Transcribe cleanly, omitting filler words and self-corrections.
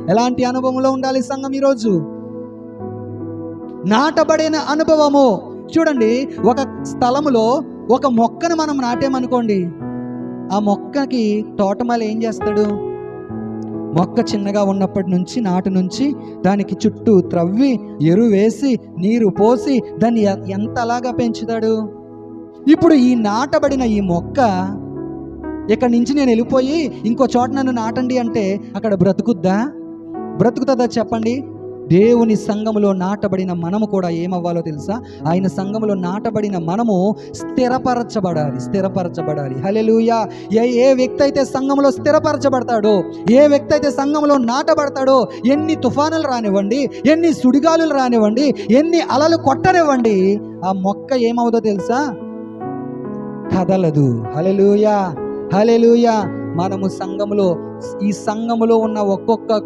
ఎలాంటి అనుభవంలో ఉండాలి సంఘం ఈరోజు? నాటబడిన అనుభవము. చూడండి, ఒక స్థలములో ఒక మొక్కను మనం నాటామనుకోండి, ఆ మొక్కకి తోటమాలి ఏం చేస్తాడు? మొక్క చిన్నగా ఉన్నప్పటి నుంచి, నాటు నుంచి దానికి చుట్టూ త్రవ్వి, ఎరువు వేసి, నీరు పోసి దాన్ని ఎంతలాగా పెంచుతాడు. ఇప్పుడు ఈ నాటబడిన ఈ మొక్క ఇక్కడి నుంచి నేను వెళ్ళిపోయి ఇంకో చోట నన్ను నాటండి అంటే అక్కడ బ్రతుకుతుందా చెప్పండి? దేవుని సంఘములో నాటబడిన మనము కూడా ఏమవ్వాలో తెలుసా? ఆయన సంఘములో నాటబడిన మనము స్థిరపరచబడాలి. హల్లెలూయా. ఏ వ్యక్తి అయితే సంఘములో స్థిరపరచబడతాడో, ఏ వ్యక్తి అయితే సంఘములో నాటబడతాడో, ఎన్ని తుఫానులు రానివ్వండి, ఎన్ని సుడిగాలులు రానివ్వండి, ఎన్ని అలలు కొట్టనివ్వండి, ఆ మొక్క ఏమవుదో తెలుసా? కదలదు. హల్లెలూయా, హల్లెలూయా. మనము సంఘములో, ఈ సంఘములో ఉన్న ఒక్కొక్క